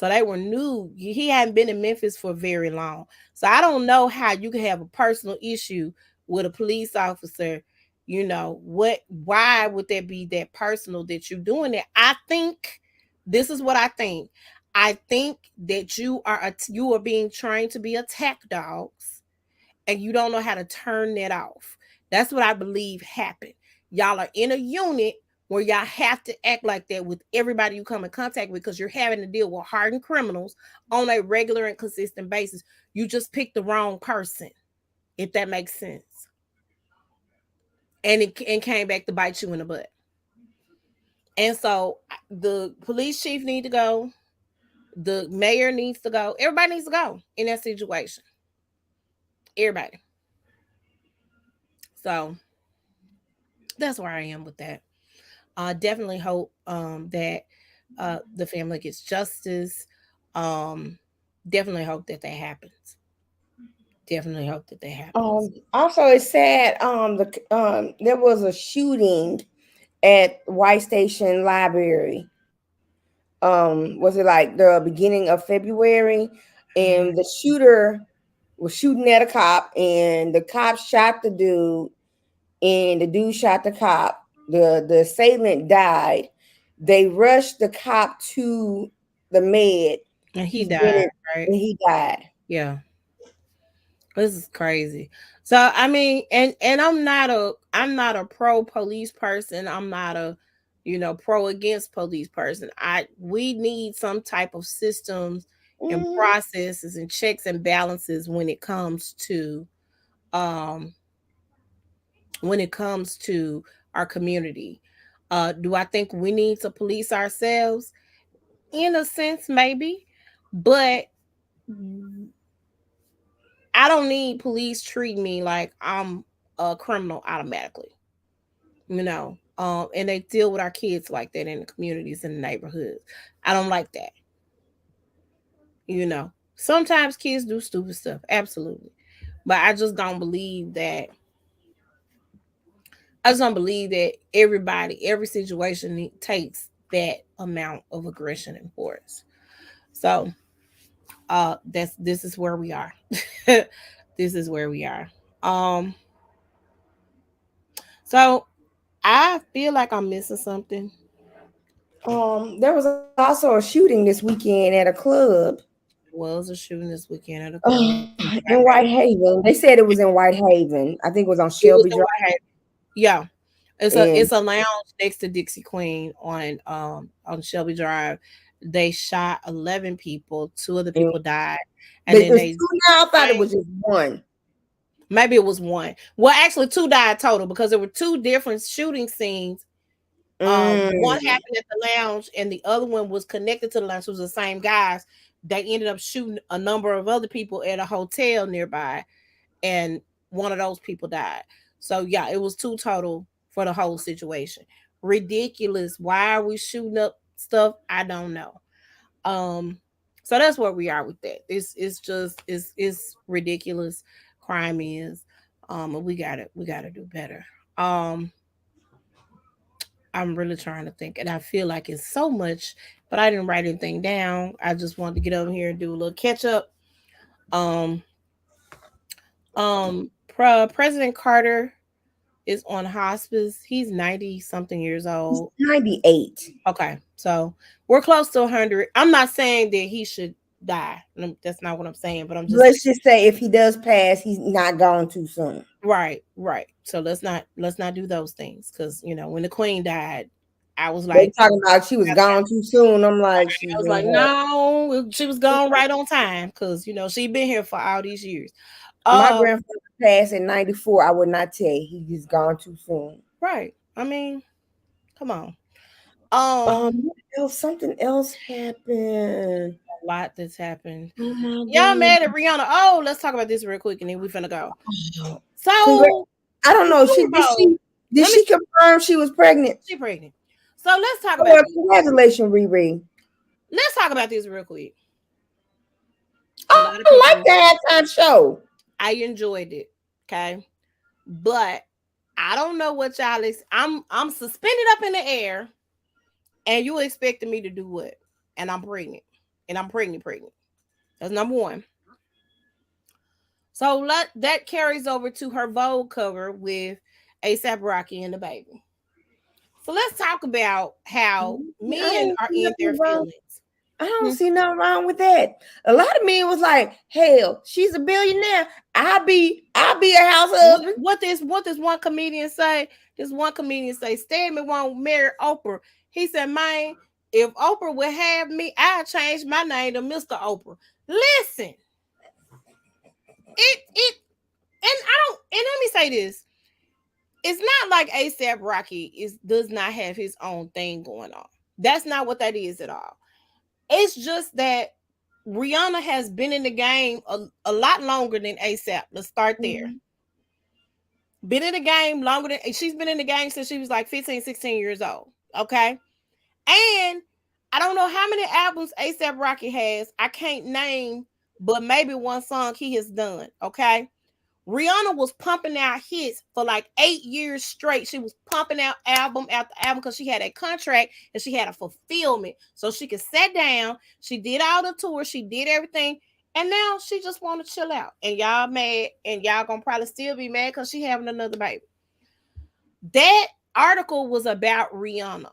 So they were new. He hadn't been in Memphis for very long. So I don't know how you can have a personal issue with a police officer. You know, why would that be that personal that you're doing it? I think this is what I think. I think that you are being trained to be attack dogs and you don't know how to turn that off. That's what I believe happened. Y'all are in a unit where y'all have to act like that with everybody you come in contact with because you're having to deal with hardened criminals on a regular and consistent basis. You just picked the wrong person, if that makes sense. And came back to bite you in the butt. And so the police chief need to go. The mayor needs to go. Everybody needs to go in that situation. Everybody. So that's where I am with that. I definitely hope that the family gets justice. Um, definitely hope that that happens. Definitely hope that that happens. Also, it's sad. There was a shooting at White Station Library. Was it like the beginning of February? Mhm. And the shooter was shooting at a cop, and the cop shot the dude, and the dude shot the cop. The assailant died. They rushed the cop to the med. And he He's been died, in, right? and he died. Yeah, this is crazy. So I mean, and I'm not a pro police person. I'm not a pro against police person. We need some type of systems and Hmm. processes and checks and balances um when it comes to our community. Do I think we need to police ourselves? In a sense, maybe, but I don't need police treating me like I'm a criminal automatically, and they deal with our kids like that in the communities in the neighborhoods. I don't like that, you know. Sometimes kids do stupid stuff, absolutely. But I just don't believe that every situation takes that amount of aggression and force. So, this is where we are. This is where we are. Um, so I feel like I'm missing something. There was also a shooting this weekend at a club. Was a shooting this weekend at a club In Whitehaven. They said it was in Whitehaven. I think it was on It was Shelby in Drive. White Haven. Yeah, And it's a lounge next to Dixie Queen on Shelby Drive. They shot 11 people. Two of the and people died, and they, then it's they two now. I thought it was just one. maybe it was one. Well, actually, two died total because there were two different shooting scenes. One Mm. happened at the lounge, and the other one was connected to the lounge. It was the same guys. They ended up shooting a number of other people at a hotel nearby, and one of those people died. So yeah, it was two total for the whole situation. Ridiculous. Why are we shooting up stuff? I don't know. Um, so that's where we are with that. It's just it's ridiculous. Crime is, and we gotta do better. Um, I'm really trying to think, and I feel like it's so much, but I didn't write anything down. I just wanted to get over here and do a little catch up. Um, President Carter is on hospice. He's 90 something years He's old. 98. Okay, so we're close to 100. I'm not saying that he should die. That's not what I'm saying, but I'm just Let's just say if he does pass, he's not gone too soon. right, right. So let's not do those things because when the Queen died, I was They like, talking about she was gone too soon. I'm like, she's I was been like, what? no, she was gone right on time because she'd been here for all these years. My Um, grandfather passed in 94. I would not tell you. He's gone too soon. right. I mean, come on. Um, What else? Something else happened. a lot that's happened. Oh my Y'all god. mad at Rihanna? Oh, let's talk about this real quick and then we finna go. Congrats. So I don't the know. Super Bowl. Did Let me. she confirm she was pregnant? She pregnant. So let's talk Oh, about well, this. congratulations, Riri. Let's talk about this real quick. A Oh, lot of I like people. the halftime show. I enjoyed it. Okay, but I don't know what y'all is. I'm suspended up in the air, and you expecting me to do what? And I'm pregnant, and I'm pregnant. That's number one. So that carries over to her Vogue cover with ASAP Rocky and the baby. So let's talk about how I men ain't are see in their nothing wrong. feelings. I don't Hmm. see nothing wrong with that. A lot of men was like, "Hell, she's a billionaire. I'll be a house husband." What this one comedian say? This one comedian say, Stedman won't marry Oprah. He said, man, if Oprah would have me, I'd change my name to Mr. Oprah. Listen, it and I don't and let me say this. It's not like ASAP Rocky does not have his own thing going on. That's not what that is at all. It's just that Rihanna has been in the game a lot longer than ASAP. Let's start there. Mhm. Been in the game longer than she's been in the game since she was like 15, 16 years old. Okay. And I don't know how many albums ASAP Rocky has. I can't name, but maybe one song he has done. Okay. Rihanna was pumping out hits for like 8 years straight. She was pumping out album after album because she had a contract and she had a fulfillment. So she could sit down. She did all the tours. She did everything. And now she just want to chill out. And y'all mad. And y'all gonna probably still be mad because she having another baby. That article was about Rihanna.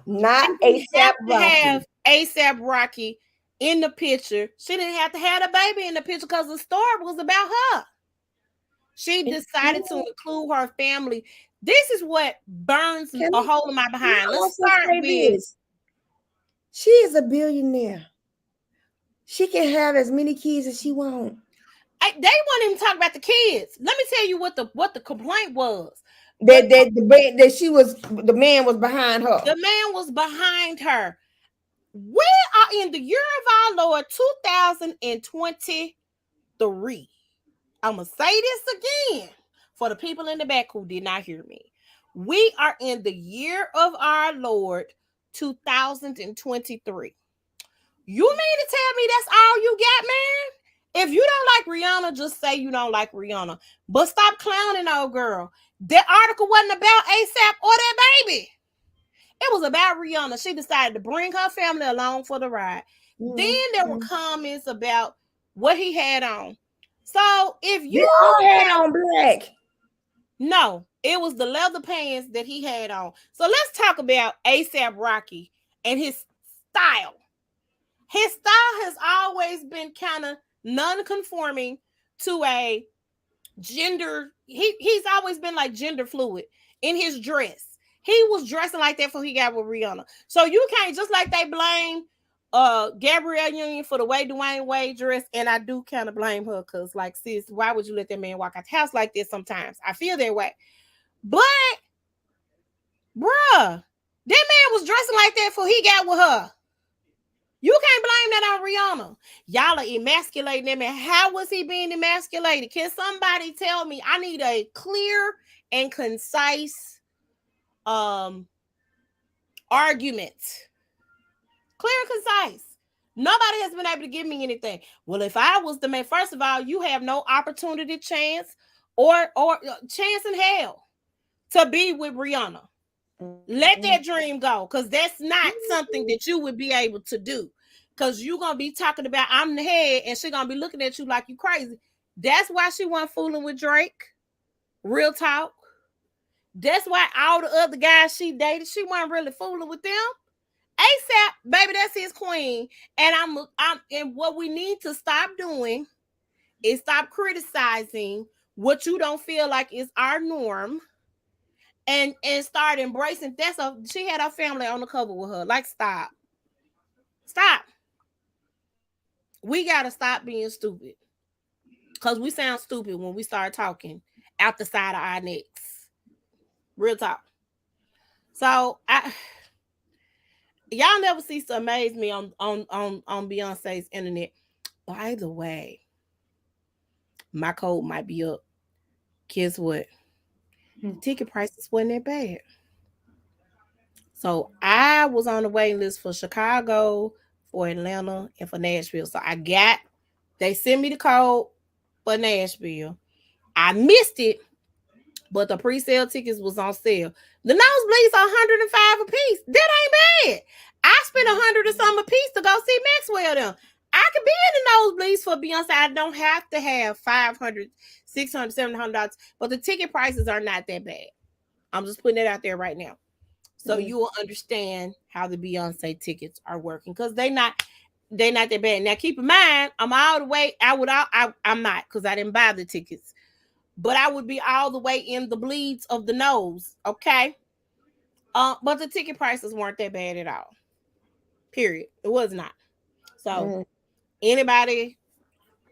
Not She didn't have ASAP to Rocky. have ASAP Rocky in the picture. She didn't have to have a baby in the picture because the story was about her. She decided to include her family. This is what burns Can a I, hole in my can behind. I Let's also start say with this? She is a billionaire. She can have as many kids as she wants. they won't even talk about the kids. Let me tell you what the complaint was. The That she was the man was behind her. the man was behind her. We are in the year of our Lord 2023. I'm going to say this again for the people in the back who did not hear me. We are in the year of our Lord 2023. You mean to tell me that's all you got, man? If you don't like Rihanna, just say you don't like Rihanna. But stop clowning, old girl. That article wasn't about ASAP or that baby. It was about Rihanna. She decided to bring her family along for the ride. Then there were Mm-hmm. comments about what he had on. So if They you all had have on black. no, it was the leather pants that he had on. So let's talk about ASAP Rocky and his style. His style has always been kind of non-conforming to a gender. He's always been like gender fluid in his dress. He was dressing like that before he got with Rihanna. So you can't, just like they blame Gabrielle Union for the way Dwayne Wade dressed, and I do kind of blame her because, like, sis, why would you let that man walk out the house like this? Sometimes I feel that way. But bruh, that man was dressing like that before he got with her. You can't blame that on Rihanna. Y'all are emasculating him. And how was he being emasculated? Can somebody tell me? I need a clear and concise argument. Clear and concise. Nobody has been able to give me anything. Well, if I was the man, first of all, you have no opportunity, chance, or chance in hell to be with Rihanna. Let Mm-hmm. that dream go, because that's not something that you would be able to do. Because you're gonna be talking about I'm the head, and she's gonna be looking at you like you crazy. That's why she wasn't fooling with Drake. Real talk. That's why all the other guys she dated, she wasn't really fooling with them. ASAP, baby, that's his queen. And and what we need to stop doing is stop criticizing what you don't feel like is our norm, and start embracing. She had her family on the cover with her. Like, stop. We gotta stop being stupid, because we sound stupid when we start talking out the side of our necks. Real talk. So y'all never cease to amaze me on Beyonce's internet. By the way, my code might be up. Guess what? The ticket prices wasn't that bad. So I was on the waiting list for Chicago, for Atlanta, and for Nashville. So they sent me the code for Nashville. I missed it, but the pre-sale tickets was on sale. The nosebleeds are 105 a piece. That ain't bad. I spent 100 or something a piece to go see Maxwell them. I could be in the nosebleeds for Beyonce. I don't have to have 500, 600, $700, but the ticket prices are not that bad. I'm just putting it out there right now. So Mm. you will understand how the Beyonce tickets are working because they not that bad. Now keep in mind, I'm all the way. I'm not because I didn't buy the tickets, but I would be all the way in the bleeds of the nose. Okay. But the ticket prices weren't that bad at all. Period. It was not. So Mm. anybody,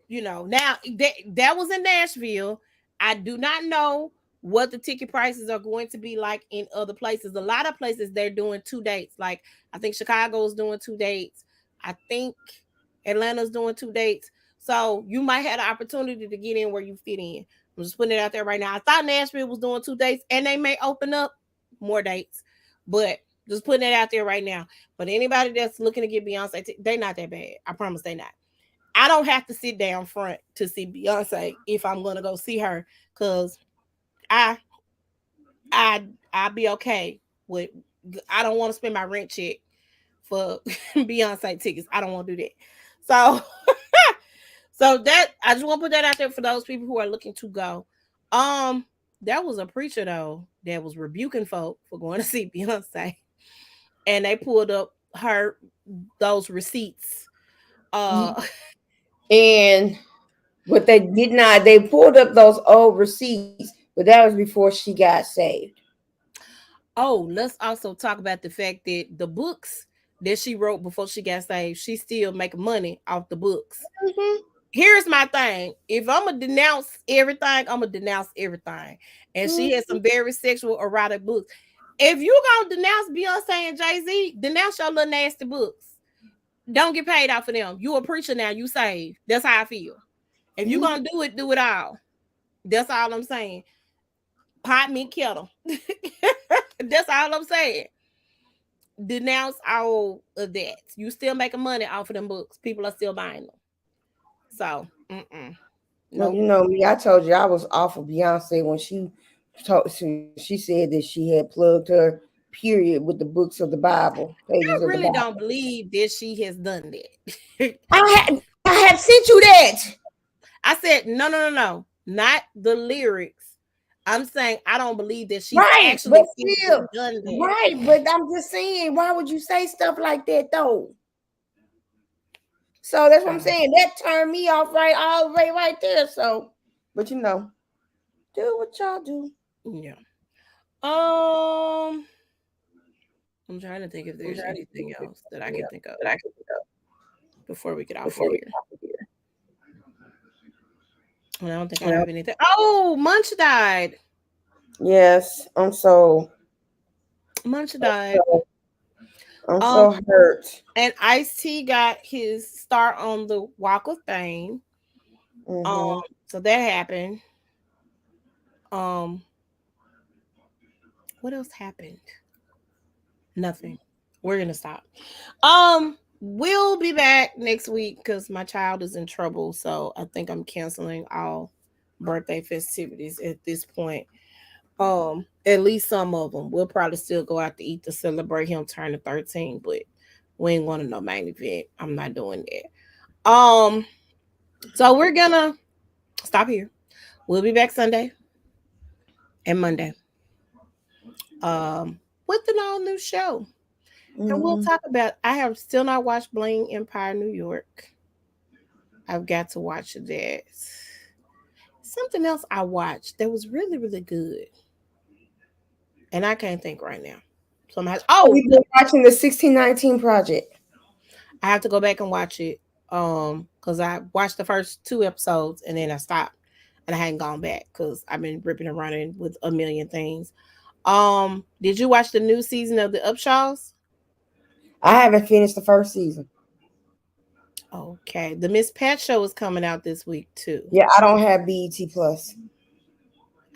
now that was in Nashville. I do not know what the ticket prices are going to be like in other places. A lot of places they're doing 2 dates. Like I think Chicago's doing 2 dates. I think Atlanta's doing 2 dates. So you might have the opportunity to get in where you fit in. I'm just putting it out there right now. I thought Nashville was doing 2 dates, and they may open up more dates, but just putting it out there right now. But anybody that's looking to get Beyonce, they not that bad. I promise they not. I don't have to sit down front to see Beyonce if I'm gonna go see her, cause I I'll be okay with. I don't want to spend my rent check for Beyonce tickets. I don't want to do that. So so that I just want to put that out there for those people who are looking to go. Um, there was a preacher though that was rebuking folk for going to see Beyonce, and they pulled up her those receipts. Uh, And but they did not. They pulled up those old receipts, but that was before she got saved. Oh, let's also talk about the fact that the books that she wrote before she got saved, she still making money off the books. Mm-hmm. Here's my thing. If I'm gonna denounce everything, I'm gonna denounce everything. And she has Mm-hmm. some very sexual erotic books. If you gonna denounce Beyonce and Jay-Z, denounce your little nasty books. Don't get paid off for them. You a preacher now, you saved. That's how I feel. If you gonna do it all. That's all I'm saying. Pot me kettle. That's all I'm saying. Denounce all of that. You still making money off of them books. People are still buying them. So, Well, nope. you know me. I told you I was off of Beyonce when she said that she had plugged her period with the books of the Bible, pages I of the really Bible. don't believe that she has done that. I have sent you that. I said, no, no, no, no. Not the lyrics. I'm saying I don't believe that she's Right, but actually physically still, done that. right. But I'm just saying, why would you say stuff like that though? So that's what I'm Uh, saying. That turned me off right all the way right there. So, but do what y'all do. yeah. Um, I'm trying to think if there's anything else that I can think of before we get off of here. And I don't think I Yeah. have anything. Oh, Munch died. Yes, Munch died. I'm Um, so hurt. and Ice T got his start on the Walk of Fame. Um, Mm-hmm. so that happened. Um, what else happened? Nothing. We're gonna stop. We'll be back next week because my child is in trouble. So I think I'm canceling all birthday festivities at this point. At least some of them. We'll probably still go out to eat to celebrate him turning 13, but we ain't going to no main event. I'm not doing that. So we're gonna stop here. We'll be back Sunday and Monday. With an all new show. And we'll Mm-hmm. talk about I have still not watched Bling Empire New York. I've got to watch that. Something else I watched that was really, really good. And I can't think right now. Somehow We've been watching the 1619 project. I have to go back and watch it. Because I watched the first 2 episodes and then I stopped. And I hadn't gone back because I've been ripping and running with a million things. Did you watch the new season of the Upshaws? I haven't finished the first season. Okay. The Miss Pat show is coming out this week too. Yeah, I don't have BET Plus.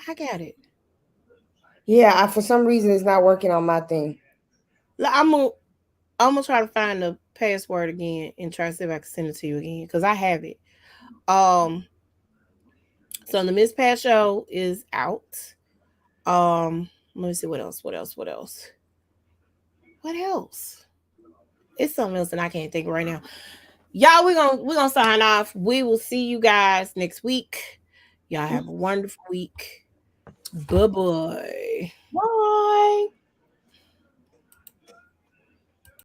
I got it. Yeah, for some reason it's not working on my thing. I'm gonna try to find the password again and try to see if I can send it to you again because I have it. Um, so the Miss Pat show is out. Let me see what else. What else? What else? What else? It's something else and I can't think right now. Y'all, we're gonna sign off. We will see you guys next week. Y'all have a wonderful week. Bye bye. Bye.